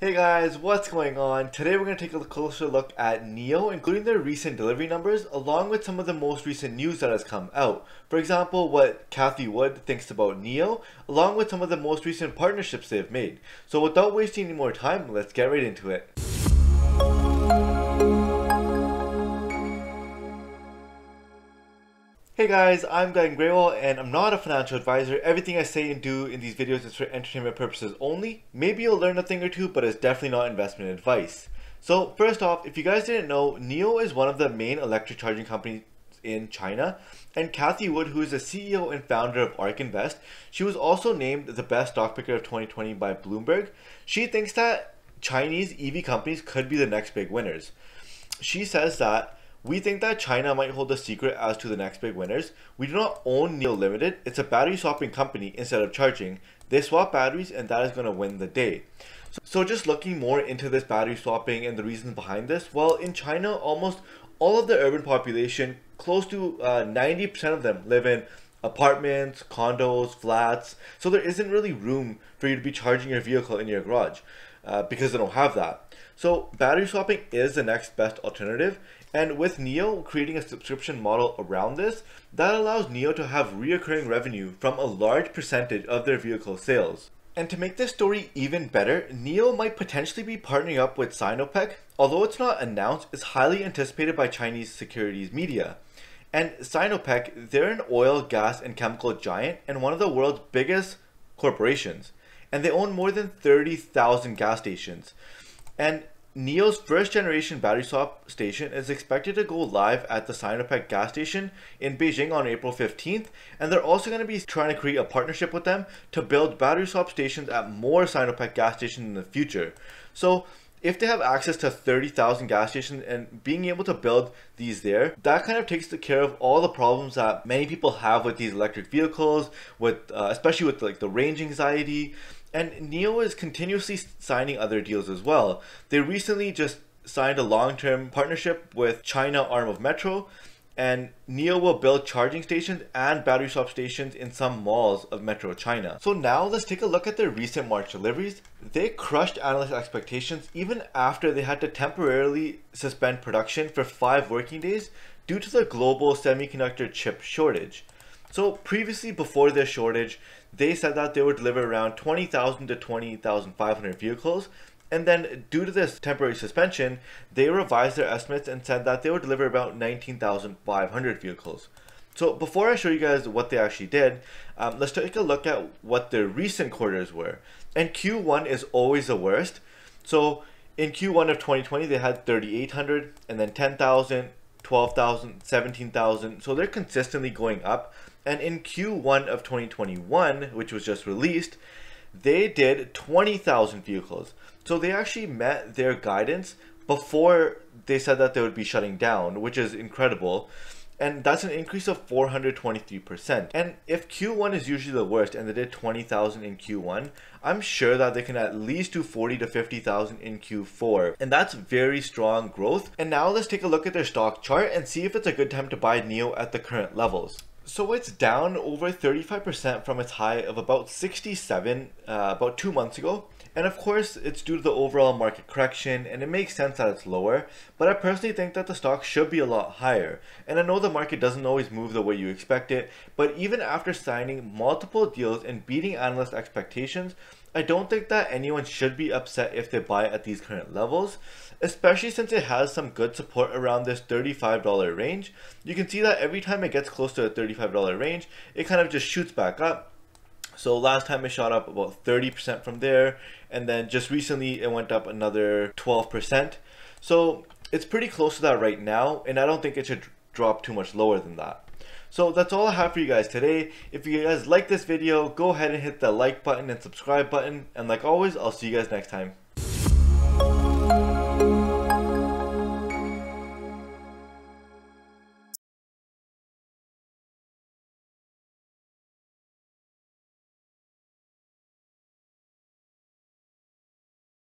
Hey guys, what's going on? Today we're going to take a closer look at NIO, including their recent delivery numbers, along with some of the most recent news that has come out. For example, what Cathie Wood thinks about NIO, along with some of the most recent partnerships they've made. So without wasting any more time, let's get right into it. Hey guys, I'm Gagan Grewal and I'm not a financial advisor. Everything I say and do in these videos is for entertainment purposes only. Maybe you'll learn a thing or two, but it's definitely not investment advice. So first off, if you guys didn't know, NIO is one of the main electric charging companies in China, and Cathie Wood, who is the CEO and founder of ARK Invest, she was also named the best stock picker of 2020 by Bloomberg. She thinks that Chinese EV companies could be the next big winners. She says that we think that China might hold a secret as to the next big winners. We do not own NIO Limited. It's a battery swapping company instead of charging. They swap batteries and that is going to win the day. So just looking more into this battery swapping and the reasons behind this, well, in China, almost all of the urban population, close to 90% of them live in apartments, condos, flats. So there isn't really room for you to be charging your vehicle in your garage because they don't have that. So battery swapping is the next best alternative. And with NIO creating a subscription model around this, that allows NIO to have reoccurring revenue from a large percentage of their vehicle sales. And to make this story even better, NIO might potentially be partnering up with Sinopec. Although it's not announced, it's highly anticipated by Chinese securities media. And Sinopec, they're an oil, gas, and chemical giant and one of the world's biggest corporations. And they own more than 30,000 gas stations. And NIO's first generation battery swap station is expected to go live at the Sinopec gas station in Beijing on April 15th, and they're also going to be trying to create a partnership with them to build battery swap stations at more Sinopec gas stations in the future. So if they have access to 30,000 gas stations and being able to build these there, that kind of takes care of all the problems that many people have with these electric vehicles, with especially with like the range anxiety. And NIO is continuously signing other deals as well. They recently just signed a long-term partnership with China arm of Metro, and NIO will build charging stations and battery swap stations in some malls of Metro China. So now let's take a look at their recent March deliveries. They crushed analyst expectations even after they had to temporarily suspend production for 5 working days due to the global semiconductor chip shortage. So previously, before this shortage, they said that they would deliver around 20,000 to 20,500 vehicles. And then due to this temporary suspension, they revised their estimates and said that they would deliver about 19,500 vehicles. So before I show you guys what they actually did, let's take a look at what their recent quarters were. And Q1 is always the worst. So in Q1 of 2020, they had 3,800 and then 10,000, 12,000, 17,000. So they're consistently going up. And in Q1 of 2021, which was just released, they did 20,000 vehicles. So they actually met their guidance before they said that they would be shutting down, which is incredible. And that's an increase of 423%. And if Q1 is usually the worst and they did 20,000 in Q1, I'm sure that they can at least do 40 to 50,000 in Q4. And that's very strong growth. And now let's take a look at their stock chart and see if it's a good time to buy NIO at the current levels. So it's down over 35% from its high of about 67 about 2 months ago. And of course, it's due to the overall market correction, and it makes sense that it's lower, but I personally think that the stock should be a lot higher. And I know the market doesn't always move the way you expect it, but even after signing multiple deals and beating analyst expectations, I don't think that anyone should be upset if they buy at these current levels, especially since it has some good support around this $35 range. You can see that every time it gets close to a $35 range, it kind of just shoots back up. So last time it shot up about 30% from there, and then just recently it went up another 12%. So it's pretty close to that right now, and I don't think it should drop too much lower than that. So that's all I have for you guys today. If you guys like this video, go ahead and hit the like button and subscribe button. And like always, I'll see you guys next time.